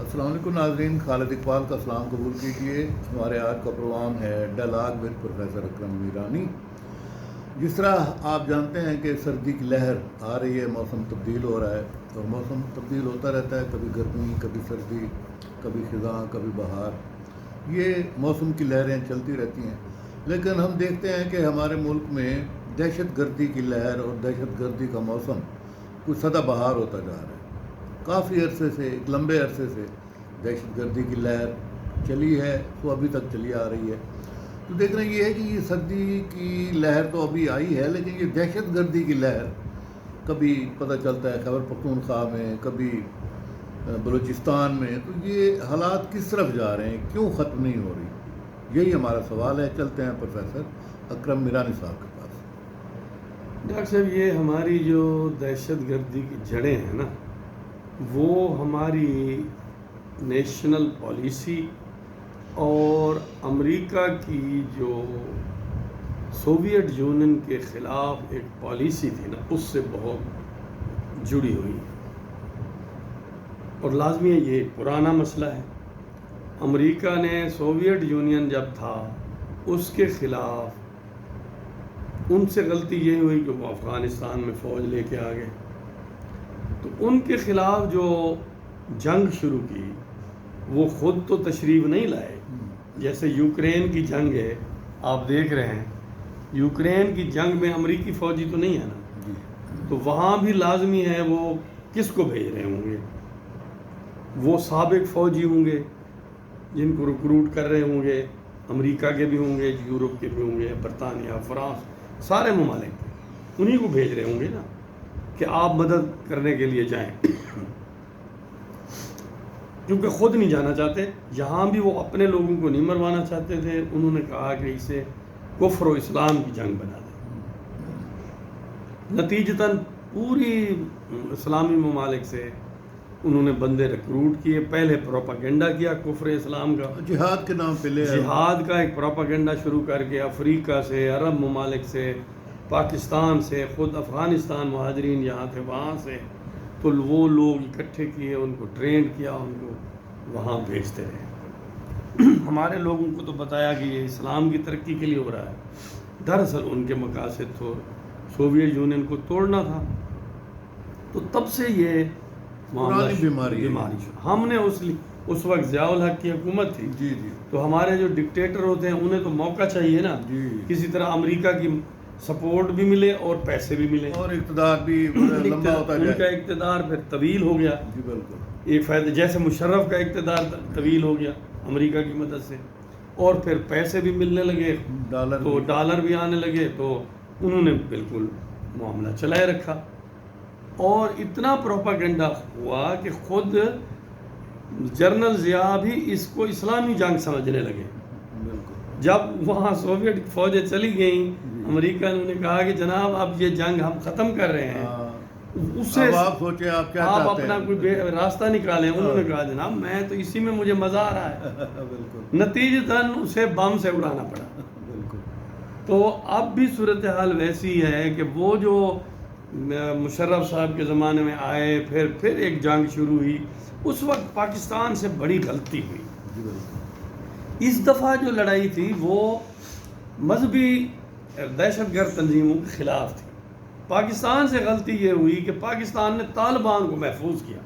السلام علیکم ناظرین، خالد اقبال کا سلام قبول کیجیے۔ ہمارے آج کا پروگرام ہے ڈائلاگ ود پروفیسر اکرم میرانی۔ جس طرح آپ جانتے ہیں کہ سردی کی لہر آ رہی ہے، موسم تبدیل ہو رہا ہے اور موسم تبدیل ہوتا رہتا ہے، کبھی گرمی، کبھی سردی، کبھی خزاں، کبھی بہار، یہ موسم کی لہریں چلتی رہتی ہیں۔ لیکن ہم دیکھتے ہیں کہ ہمارے ملک میں دہشت گردی کی لہر اور دہشت گردی کا موسم کچھ سدا بہار ہوتا جا رہا ہے۔ کافی عرصے سے، ایک لمبے عرصے سے دہشت گردی کی لہر چلی ہے، تو ابھی تک چلی آ رہی ہے۔ تو دیکھنا یہ ہے کہ یہ سردی کی لہر تو ابھی آئی ہے، لیکن یہ دہشت گردی کی لہر کبھی پتہ چلتا ہے خیبر پختونخوا میں، کبھی بلوچستان میں، تو یہ حالات کس طرف جا رہے ہیں، کیوں ختم نہیں ہو رہی؟ یہی ہمارا سوال ہے۔ چلتے ہیں پروفیسر اکرم میرانی صاحب کے پاس۔ ڈاکٹر صاحب، یہ ہماری جو دہشت گردی کی جڑیں ہیں نا، وہ ہماری نیشنل پالیسی اور امریکہ کی جو سوویٹ یونین کے خلاف ایک پالیسی تھی نا، اس سے بہت جڑی ہوئی ہے۔ اور لازمی ہے، یہ پرانا مسئلہ ہے۔ امریکہ نے سوویٹ یونین جب تھا اس کے خلاف، ان سے غلطی یہ ہوئی کہ وہ افغانستان میں فوج لے کے آ گئے، تو ان کے خلاف جو جنگ شروع کی وہ خود تو تشریف نہیں لائے۔ جیسے یوکرین کی جنگ ہے، آپ دیکھ رہے ہیں، یوکرین کی جنگ میں امریکی فوجی تو نہیں ہے نا، تو وہاں بھی لازمی ہے وہ کس کو بھیج رہے ہوں گے؟ وہ سابق فوجی ہوں گے جن کو ریکروٹ کر رہے ہوں گے، امریکہ کے بھی ہوں گے، یورپ کے بھی ہوں گے، برطانیہ، فرانس، سارے ممالک انہی کو بھیج رہے ہوں گے نا کہ آپ مدد کرنے کے لیے جائیں، کیونکہ خود نہیں جانا چاہتے۔ یہاں بھی وہ اپنے لوگوں کو نہیں مروانا چاہتے تھے، انہوں نے کہا کہ اسے کفر و اسلام کی جنگ بنا دیں۔ نتیجتاً پوری اسلامی ممالک سے انہوں نے بندے ریکروٹ کیے، پہلے پروپیگنڈا کیا کفر اسلام کا، جہاد کے نام پہ جہاد کا ایک پروپیگنڈا شروع کر کے افریقہ سے، عرب ممالک سے، پاکستان سے، خود افغانستان مہاجرین جہاں تھے وہاں سے، تو وہ لوگ اکٹھے کیے، ان کو ٹرین کیا، ان کو وہاں بھیجتے رہے۔ ہمارے لوگوں کو تو بتایا کہ یہ اسلام کی ترقی کے لیے ہو رہا ہے، دراصل ان کے مقاصد تو سوویت یونین کو توڑنا تھا۔ تو تب سے یہ پرانی بیماری ہم نے اس وقت ضیاء الحق کی حکومت تھی، جی تو ہمارے جو ڈکٹیٹر ہوتے ہیں انہیں تو موقع چاہیے نا، کسی طرح امریکہ کی سپورٹ بھی ملے اور پیسے بھی ملے، اور اقتدار بھی لمبا ہوتا جائے۔ ان کا اقتدار پھر طویل ہو گیا، جی بالکل، ایک فائدہ جیسے مشرف کا اقتدار طویل ہو گیا امریکہ کی مدد سے، اور پھر پیسے بھی ملنے لگے، تو ڈالر بھی آنے لگے، تو انہوں نے بالکل معاملہ چلائے رکھا، اور اتنا پروپیگنڈا ہوا کہ خود جنرل ضیاء بھی اس کو اسلامی جنگ سمجھنے لگے۔ جب وہاں سوویٹ فوجیں چلی گئیں، امریکہ نے کہا کہ جناب اب یہ جنگ ہم ختم کر رہے ہیں، اس سے آپ سوچیں آپ کیا آپ چاہتے ہیں، اپنا کوئی راستہ نکالیں۔ انہوں نے کہا جناب میں تو اسی میں مجھے مزہ آ رہا ہے، نتیجتاً اسے بم سے اڑانا پڑا۔ تو اب بھی صورتحال ویسی ہے کہ وہ جو مشرف صاحب کے زمانے میں آئے، پھر ایک جنگ شروع ہوئی، اس وقت پاکستان سے بڑی غلطی ہوئی۔ اس دفعہ جو لڑائی تھی وہ مذہبی دہشت گرد تنظیموں کے خلاف تھی۔ پاکستان سے غلطی یہ ہوئی کہ پاکستان نے طالبان کو محفوظ کیا۔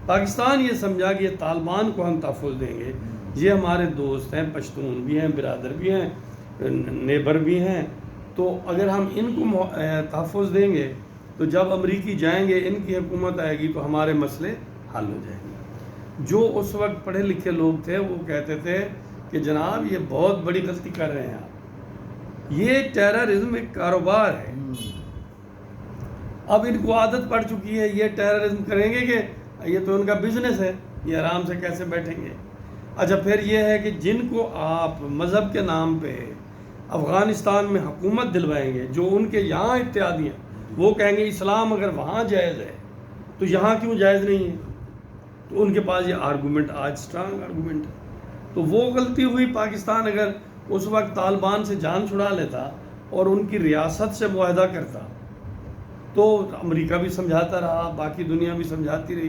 پاکستان یہ سمجھا کہ یہ طالبان کو ہم تحفظ دیں گے، یہ ہمارے دوست ہیں، پشتون بھی ہیں، برادر بھی ہیں، نیبر بھی ہیں، تو اگر ہم ان کو تحفظ دیں گے تو جب امریکی جائیں گے، ان کی حکومت آئے گی تو ہمارے مسئلے حل ہو جائیں گے۔ جو اس وقت پڑھے لکھے لوگ تھے وہ کہتے تھے کہ جناب یہ بہت بڑی غلطی کر رہے ہیں آپ، یہ ٹیررزم ایک کاروبار ہے، اب ان کو عادت پڑ چکی ہے، یہ ٹیررزم کریں گے کہ یہ تو ان کا بزنس ہے، یہ آرام سے کیسے بیٹھیں گے۔ اچھا، پھر یہ ہے کہ جن کو آپ مذہب کے نام پہ افغانستان میں حکومت دلوائیں گے، جو ان کے یہاں اتحادی ہیں، وہ کہیں گے اسلام اگر وہاں جائز ہے تو یہاں کیوں جائز نہیں ہے؟ تو ان کے پاس یہ آرگومنٹ آج سٹرانگ آرگومنٹ ہے۔ تو وہ غلطی ہوئی، پاکستان اگر اس وقت طالبان سے جان چھڑا لیتا اور ان کی ریاست سے معاہدہ کرتا تو امریکہ بھی سمجھاتا رہا، باقی دنیا بھی سمجھاتی رہی۔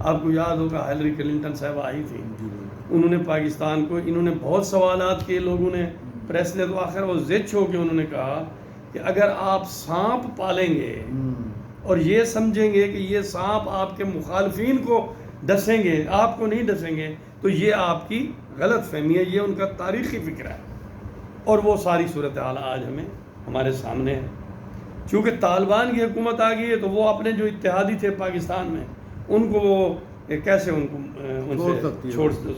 آپ کو یاد ہوگا ہیلری کلنٹن صاحبہ آئی تھی، جی انہوں نے پاکستان کو، انہوں نے بہت سوالات کیے لوگوں نے، پریس نے، تو آخر وہ زچ ہو کے انہوں نے کہا کہ اگر آپ سانپ پالیں گے اور یہ سمجھیں گے کہ یہ سانپ آپ کے مخالفین کو ڈسیں گے، آپ کو نہیں ڈسیں گے، تو یہ آپ کی غلط فہمی ہے، یہ ان کا تاریخی فکر ہے۔ اور وہ ساری صورتحال آج ہمارے سامنے ہے۔ چونکہ طالبان کی حکومت آ گئی ہے تو وہ اپنے جو اتحادی تھے پاکستان میں ان کو وہ کیسے ان سے چھوڑ سکتے۔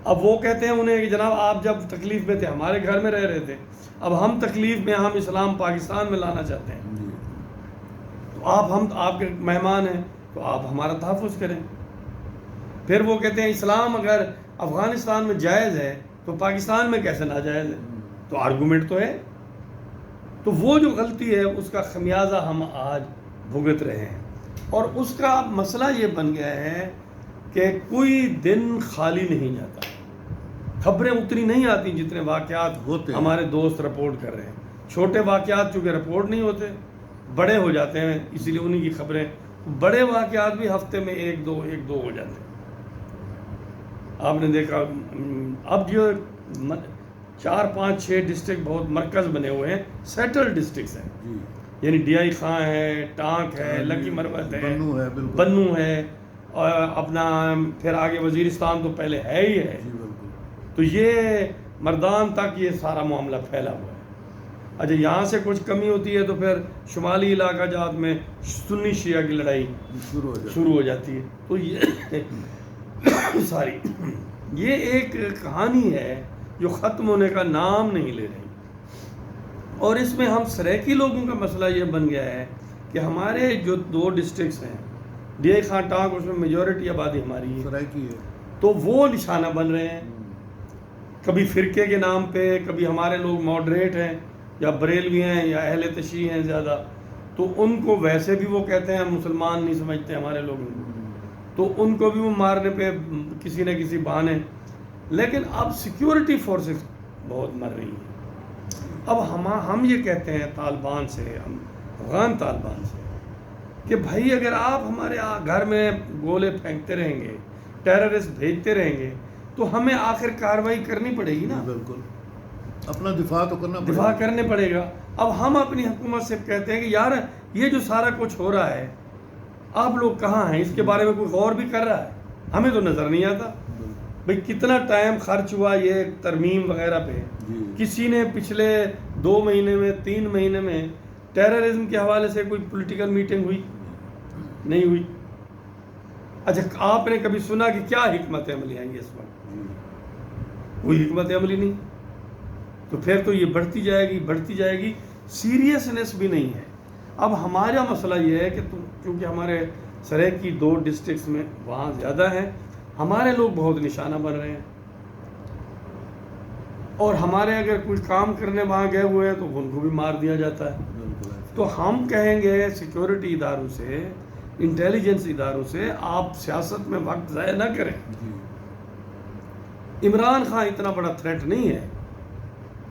اب وہ کہتے ہیں انہیں کہ جناب آپ جب تکلیف میں تھے ہمارے گھر میں رہ رہے تھے، اب ہم تکلیف میں، ہم اسلام پاکستان میں لانا چاہتے ہیں، تو ہم آپ کے مہمان ہیں تو آپ ہمارا تحفظ کریں۔ پھر وہ کہتے ہیں اسلام اگر افغانستان میں جائز ہے تو پاکستان میں کیسے ناجائز ہے؟ تو آرگومنٹ تو ہے۔ تو وہ جو غلطی ہے اس کا خمیازہ ہم آج بھگت رہے ہیں، اور اس کا مسئلہ یہ بن گیا ہے کہ کوئی دن خالی نہیں جاتا، خبریں اتنی نہیں آتی جتنے واقعات ہوتے ہیں۔ ہمارے دوست رپورٹ کر رہے ہیں۔ چھوٹے واقعات چونکہ رپورٹ نہیں ہوتے، بڑے ہو جاتے ہیں، اسی لیے انہی کی خبریں، بڑے واقعات بھی ہفتے میں ایک دو ہو جاتے ہیں۔ آپ نے دیکھا اب جو 4 5 6 ڈسٹرکٹ بہت مرکز بنے ہوئے ہیں، سیٹل ڈسٹرکٹس ہیں، یعنی ڈی آئی خاں ہے، ٹانک ہے، لکی مروت ہے، بنو ہے، اور اپنا پھر آگے وزیرستان تو پہلے ہے ہی ہے، تو یہ مردان تک یہ سارا معاملہ پھیلا ہوا ہے۔ اچھا یہاں سے کچھ کمی ہوتی ہے تو پھر شمالی علاقہ جات میں سنی شیعہ کی لڑائی شروع ہو جاتی ہے۔ تو یہ ساری یہ ایک کہانی ہے جو ختم ہونے کا نام نہیں لے رہی، اور اس میں ہم سریکی لوگوں کا مسئلہ یہ بن گیا ہے کہ ہمارے جو 2 ڈسٹرکٹس ہیں، ڈی آئی خان ٹانک، اس میں میجورٹی آبادی ہماری ہے، تو وہ نشانہ بن رہے ہیں، کبھی فرقے کے نام پہ، کبھی ہمارے لوگ ماڈریٹ ہیں یا بریلوی ہیں یا اہل تشیع ہیں زیادہ، تو ان کو ویسے بھی وہ کہتے ہیں ہم مسلمان نہیں سمجھتے ہمارے لوگ ان کو، تو ان کو بھی وہ مارنے پہ کسی نہ کسی بہانے۔ لیکن اب سیکیورٹی فورسز بہت مر رہی ہیں۔ اب ہم یہ کہتے ہیں طالبان سے، ہم افغان طالبان سے، کہ بھائی اگر آپ ہمارے گھر میں گولے پھینکتے رہیں گے، ٹیررسٹ بھیجتے رہیں گے، تو ہمیں آخر کارروائی کرنی پڑے گی نا، بالکل اپنا دفاع تو کرنا پڑے گا، دفاع کرنے پڑے گا۔ اب ہم اپنی حکومت سے کہتے ہیں کہ یار یہ جو سارا کچھ ہو رہا ہے آپ لوگ کہاں ہیں، اس کے بارے میں کوئی غور بھی کر رہا ہے؟ ہمیں تو نظر نہیں آتا۔ بھئی کتنا ٹائم خرچ ہوا یہ ترمیم وغیرہ پہ، کسی نے پچھلے 2 مہینے میں 3 مہینے میں ٹیررزم کے حوالے سے کوئی پولیٹیکل میٹنگ ہوئی؟ نہیں ہوئی۔ اچھا آپ نے کبھی سنا کہ کیا حکمت عملی آئی ہے اس وقت؟ کوئی حکمت عملی نہیں۔ تو پھر تو یہ بڑھتی جائے گی، سیریسنس بھی نہیں ہے۔ اب ہمارا مسئلہ یہ ہے کہ چونکہ ہمارے سریکی 2 ڈسٹرکٹس میں وہاں زیادہ ہیں، ہمارے لوگ بہت نشانہ بن رہے ہیں، اور ہمارے اگر کوئی کام کرنے وہاں گئے ہوئے ہیں تو ان کو بھی مار دیا جاتا ہے۔ تو ہم کہیں گے سیکیورٹی اداروں سے، انٹیلیجنس اداروں سے، آپ سیاست میں وقت ضائع نہ کریں۔ عمران خان اتنا بڑا تھریٹ نہیں ہے،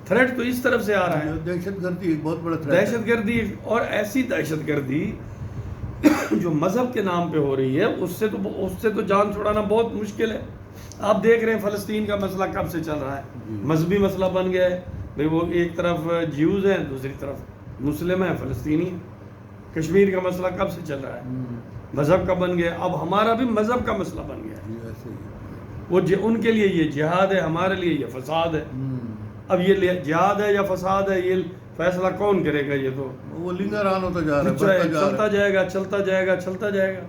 تھریٹ تو اس طرف سے آ رہا ہے، دہشت گردی ایک بہت بڑا تھریٹ، دہشت گردی، اور ایسی دہشت گردی جو مذہب کے نام پہ ہو رہی ہے، اس سے تو جان چھڑانا بہت مشکل ہے۔ آپ دیکھ رہے ہیں فلسطین کا مسئلہ کب سے چل رہا ہے، مذہبی مسئلہ بن گیا ہے، بھئی وہ ایک طرف جیوز ہیں، دوسری طرف مسلم ہیں، فلسطینی ہیں۔ کشمیر کا مسئلہ کب سے چل رہا ہے، مذہب کا بن گیا، اب ہمارا بھی مذہب کا مسئلہ بن گیا ہے۔ وہ ان کے لیے یہ جہاد ہے، ہمارے لیے یہ فساد ہے۔ اب یہ جہاد ہے یا فساد ہے، یہ فیصلہ کون کرے گا؟ یہ تو وہ لنگران ہوتا جا رہا ہے، چلتا جائے گا۔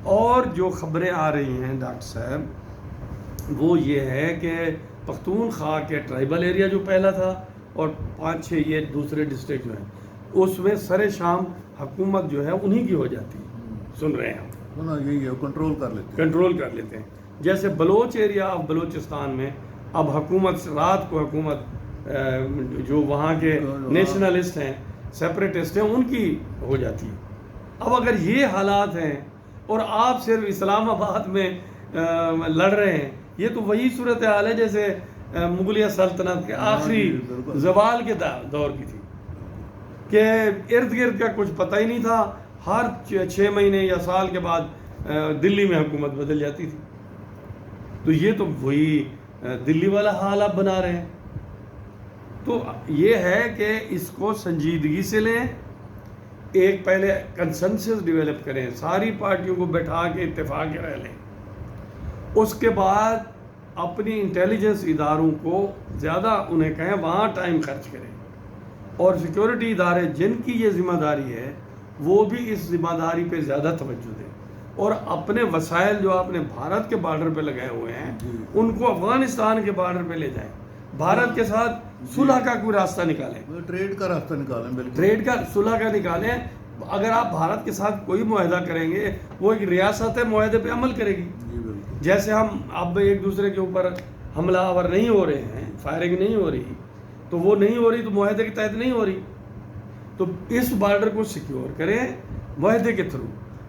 اور جو خبریں آ رہی ہیں ڈاکٹر صاحب، وہ یہ ہے کہ پختونخوا کے ٹرائبل ایریا جو پہلا تھا اور 5-6 یہ دوسرے ڈسٹرکٹ جو ہیں، اس میں سر شام حکومت جو ہے انہی کی ہو جاتی ہے۔ سن رہے ہیں ہم، یہی ہے، کنٹرول کر لیتے ہیں۔ جیسے بلوچ ایریا آف بلوچستان میں اب حکومت رات کو حکومت جو وہاں کے نیشنلسٹ ہیں، سیپریٹسٹ ہیں، ان کی ہو جاتی ہے۔ اب اگر یہ حالات ہیں اور آپ صرف اسلام آباد میں لڑ رہے ہیں، یہ تو وہی صورتحال ہے جیسے مغلیہ سلطنت کے آخری زوال کے دور کی تھی، کہ ارد گرد کا کچھ پتہ ہی نہیں تھا، ہر 6 مہینے یا سال کے بعد دلی میں حکومت بدل جاتی تھی. تو یہ تو وہی دلی والا حال آپ بنا رہے ہیں. تو یہ ہے کہ اس کو سنجیدگی سے لیں, ایک پہلے کنسنسس ڈیولپ کریں, ساری پارٹیوں کو بٹھا کے اتفاق رہ لیں, اس کے بعد اپنی انٹیلیجنس اداروں کو زیادہ انہیں کہیں وہاں ٹائم خرچ کریں, اور سیکیورٹی ادارے جن کی یہ ذمہ داری ہے وہ بھی اس ذمہ داری پہ زیادہ توجہ دیں, اور اپنے وسائل جو آپ نے بھارت کے بارڈر پہ لگائے ہوئے ہیں ان کو افغانستان کے بارڈر پہ لے جائیں, بھارت کے ساتھ صلح کا کوئی راستہ نکالیں, ٹریڈ کا راستہ نکالیں, بالکل ٹریڈ کا صلح کا نکالیں. اگر آپ بھارت کے ساتھ کوئی معاہدہ کریں گے وہ ایک ریاست ہے, معاہدے پہ عمل کرے گی. جیسے ہم اب ایک دوسرے کے اوپر حملہ آور نہیں ہو رہے ہیں, فائرنگ نہیں ہو رہی, تو وہ نہیں ہو رہی تو معاہدے کے تحت نہیں ہو رہی. تو اس بارڈر کو سیکیور کریں معاہدے کے تھرو,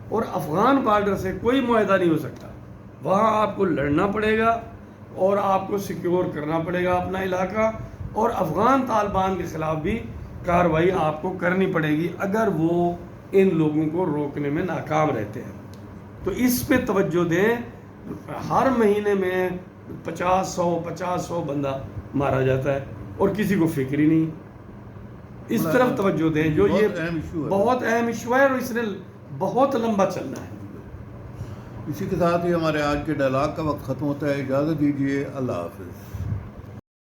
اور افغان بارڈر سے کوئی معاہدہ نہیں ہو سکتا, وہاں آپ کو لڑنا پڑے گا اور آپ کو سیکیور کرنا پڑے گا اپنا علاقہ, اور افغان طالبان کے خلاف بھی کارروائی آپ کو کرنی پڑے گی اگر وہ ان لوگوں کو روکنے میں ناکام رہتے ہیں. تو اس پہ توجہ دیں. ہر مہینے میں 50-100 بندہ مارا جاتا ہے اور کسی کو فکر ہی نہیں. اس طرف توجہ دیں, جو یہ بہت اہم ایشو ہے اور اس نے بہت لمبا چلنا ہے. اسی کے ساتھ ہی ہمارے آج کے ڈائلاگ کا وقت ختم ہوتا ہے. اجازت دیجیے, اللہ حافظ.